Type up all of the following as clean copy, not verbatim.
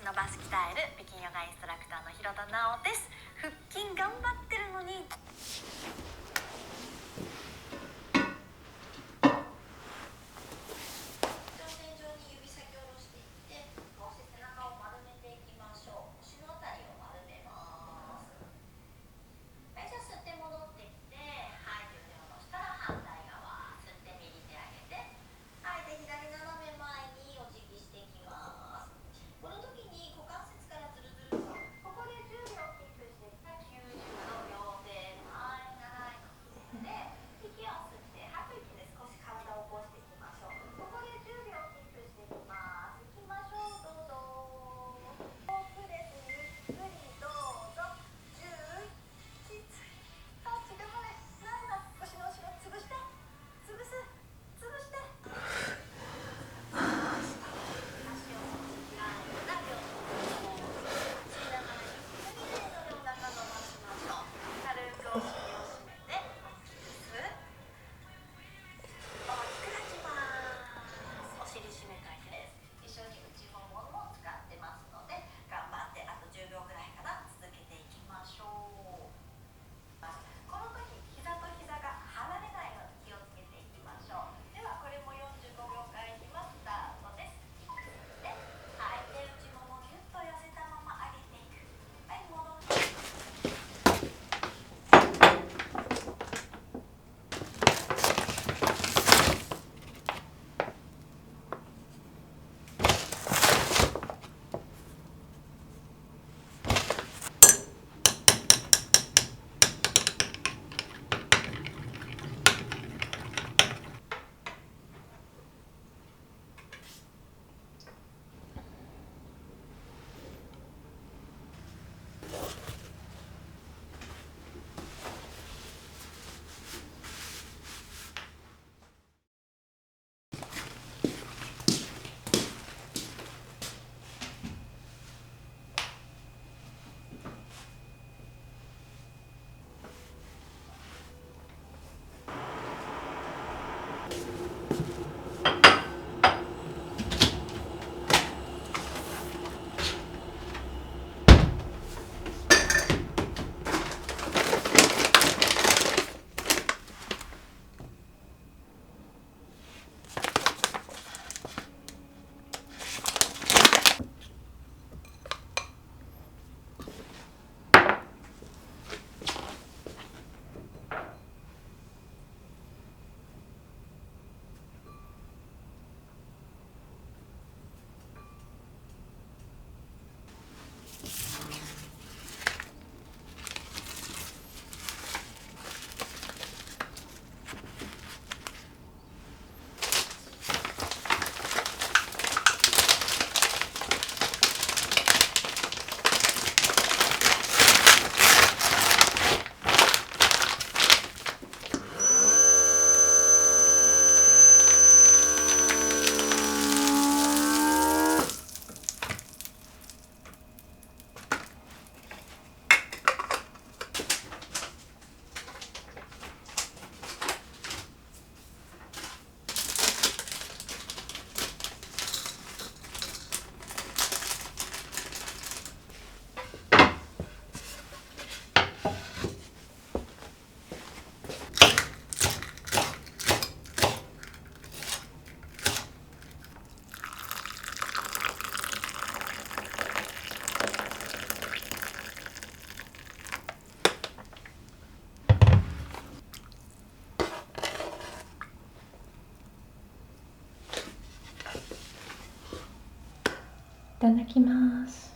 伸ばす鍛える北京ヨガインストラクターの広田直です。腹筋頑張ってるのにいただきます。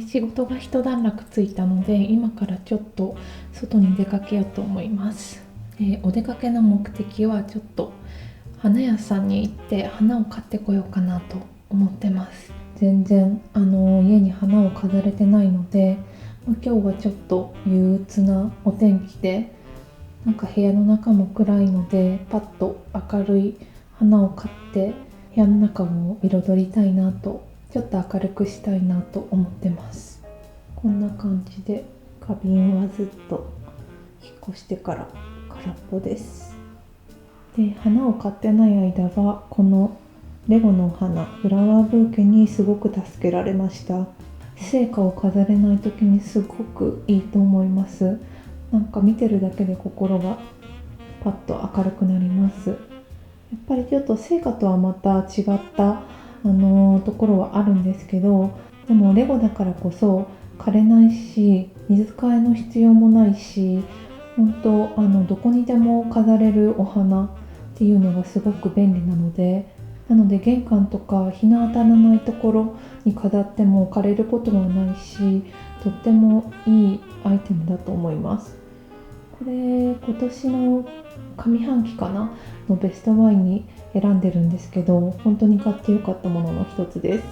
仕事が一段落ついたので今からちょっと外に出かけようと思います。お出かけの目的はちょっと花屋さんに行って花を買ってこようかなと思ってます。全然家に花を飾れてないので、今日はちょっと憂鬱なお天気でなんか部屋の中も暗いのでパッと明るい花を買って部屋の中も彩りたいなと、ちょっと明るくしたいなと思ってます。こんな感じで花瓶はずっと引っ越してから空っぽです。で、花を買ってない間はこのレゴの花フラワーブーケにすごく助けられました。生花を飾れない時にすごくいいと思います。なんか見てるだけで心がパッと明るくなります。やっぱりちょっと生花とはまた違ったところはあるんですけど、でもレゴだからこそ枯れないし水替えの必要もないし、本当どこにでも飾れるお花っていうのがすごく便利なので玄関とか日の当たらないところに飾っても枯れることはないし、とってもいいアイテムだと思います。これ今年の上半期かなのベストバイに選んでるんですけど、本当に買ってよかったものの一つです。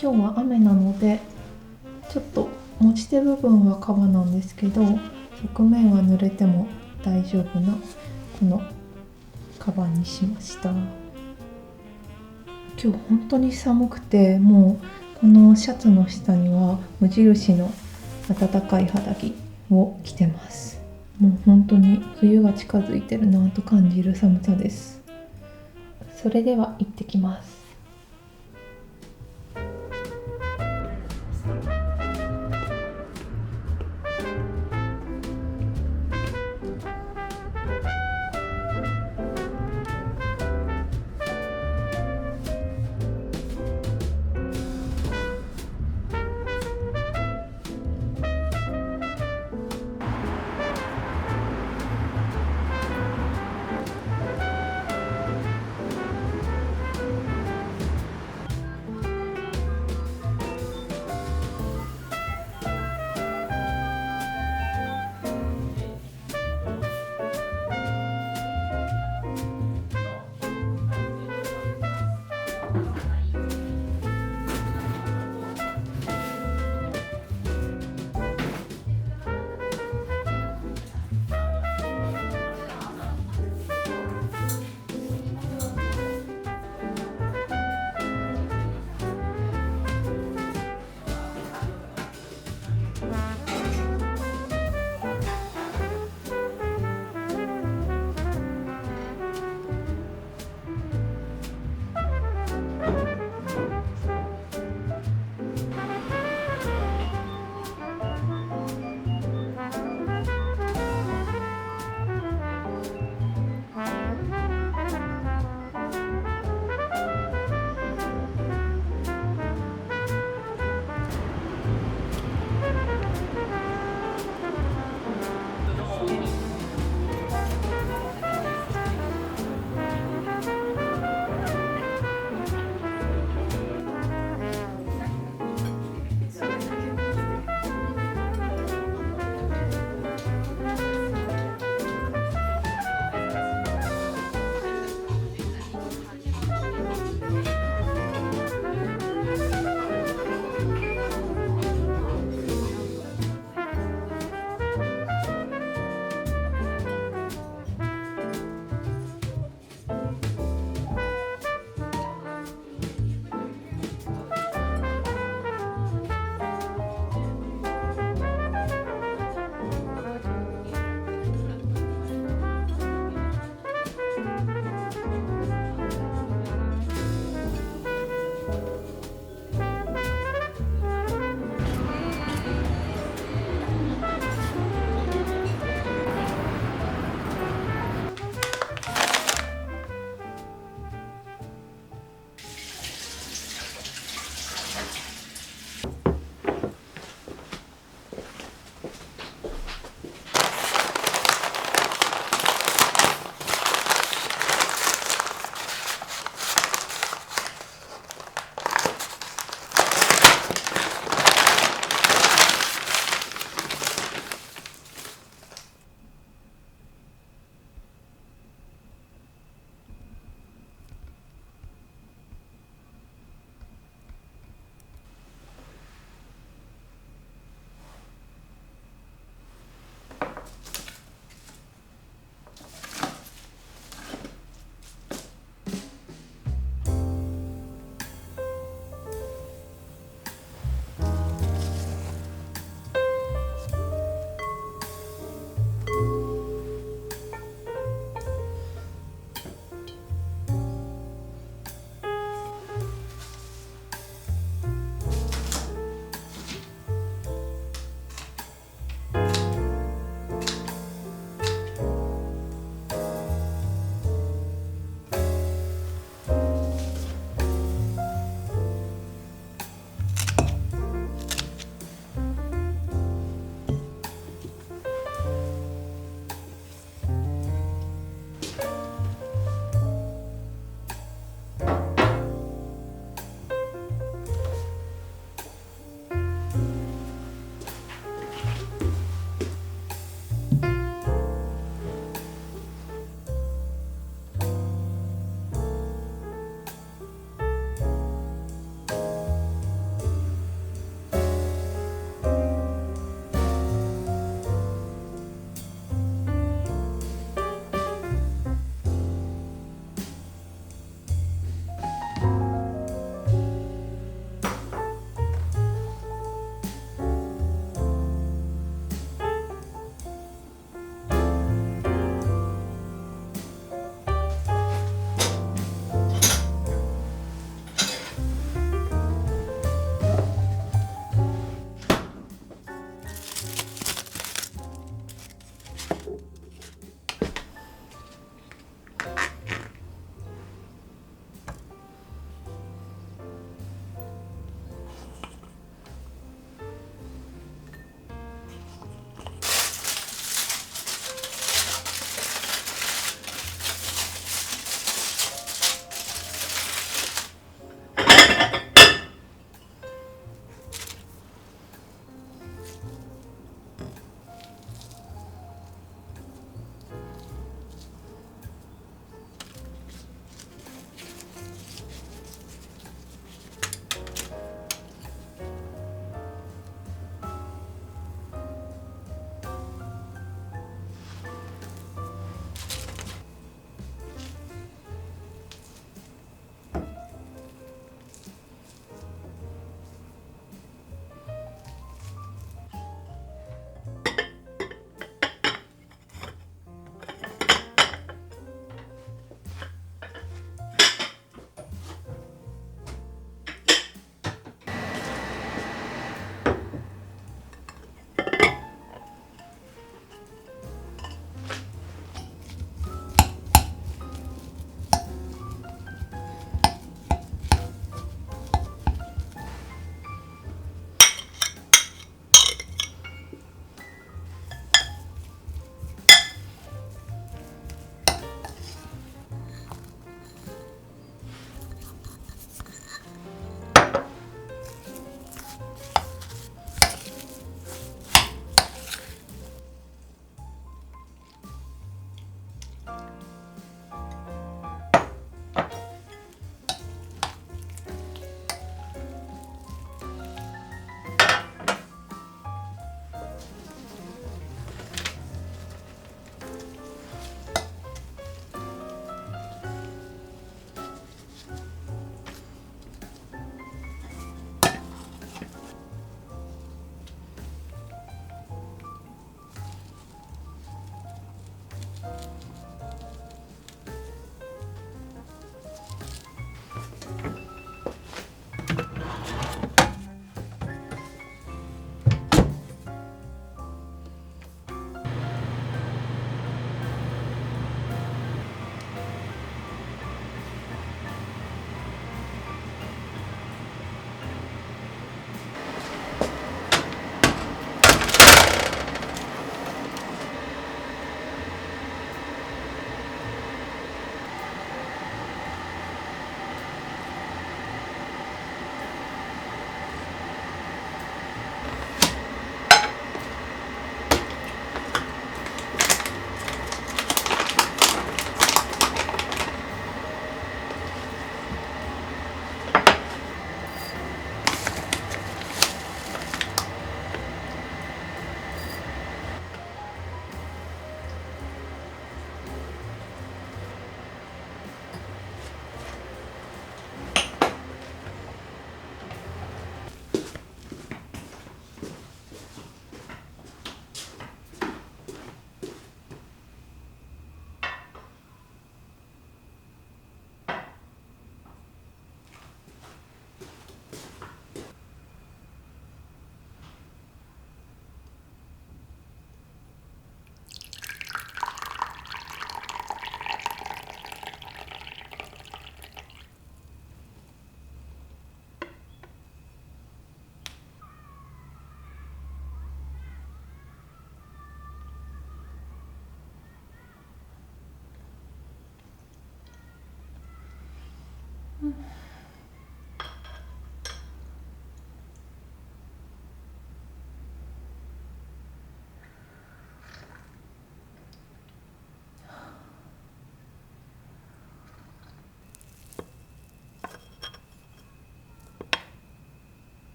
今日は雨なのでちょっと持ち手部分は革なんですけど、側面は濡れても大丈夫なこのカバンにしました。今日本当に寒くて、もうこのシャツの下には無印の暖かい肌着を着てます。もう本当に冬が近づいてるなと感じる寒さです。それでは行ってきます。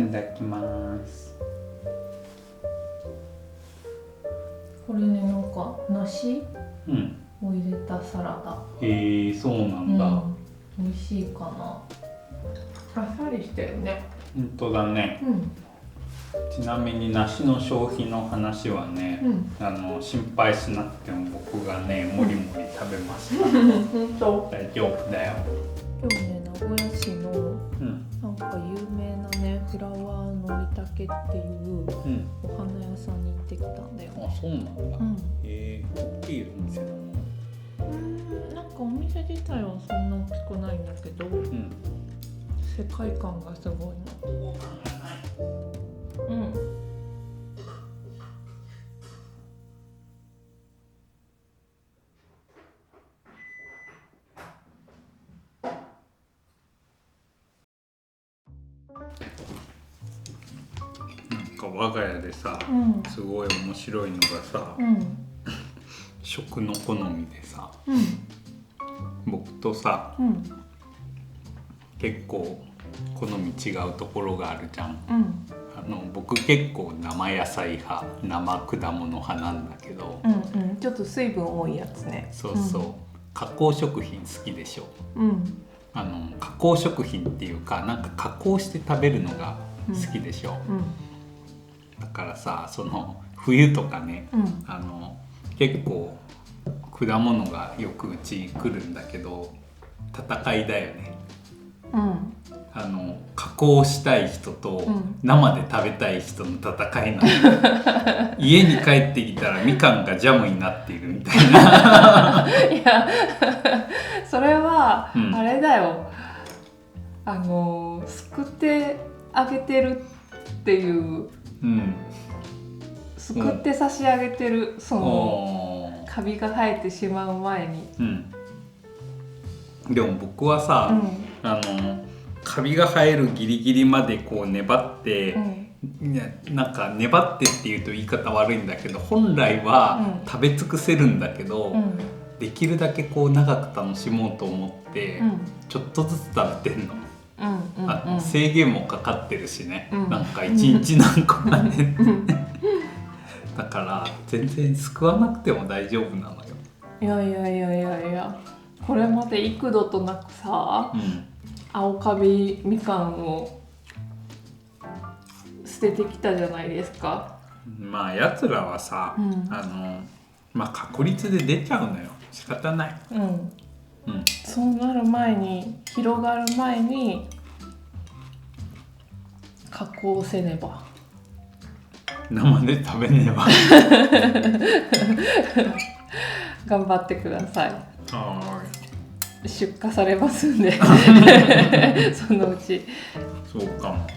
いただきます。これね、なんか梨うんを入れたサラダ。そうなんだ。美味しいかな。あっさりしてるね。本当だね。ちなみに梨の消費の話はね、心配しなくても僕がねもりもり食べますから本当。大丈夫だよ。今日ね、名古屋市のなんか有名なねフラワーのりたけっていうお花屋さんに行ってきたんだよね。あ、そうなんだ。大きいお店なの？なんかお店自体はそんな大きくないんだけど、世界観がすごいの。なんか我が家でさ、すごい面白いのがさ、食の好みでさ、僕とさ、結構好み違うところがあるじゃん。僕結構生野菜派、生果物派なんだけど、ちょっと水分多いやつね。そうそう、加工食品好きでしょ。加工食品っていうか、なんか加工して食べるのが好きでしょ。だからさ、その冬とかね、結構果物がよくうち来るんだけど、戦いだよね。加工したい人と生で食べたい人の戦いなの。家に帰ってきたらみかんがジャムになっているみたいな。いやそれはあれだよ、救ってあげてるっていう、救って差し上げてる、そのカビが生えてしまう前に。でも僕はさ、カビが生えるギリギリまでこう粘って、なんか粘ってっていうと言い方悪いんだけど、本来は食べ尽くせるんだけど、できるだけこう長く楽しもうと思って、ちょっとずつ食べてんの。制限もかかってるしね、なんか一日何個かね。だから全然救わなくても大丈夫なのよ。いや、これまで幾度となくさ、青カビみかんを捨ててきたじゃないですか。まあやつらはさ、確率で出ちゃうのよ。仕方ない。そうなる前に、広がる前に加工せねば。生で食べねば。頑張ってください。出荷されますんで。そのうち。そうかも。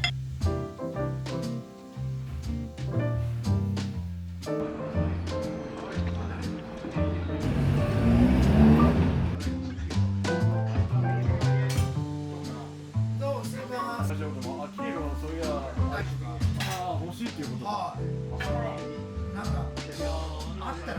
欲しいっていうことか。なんかあったら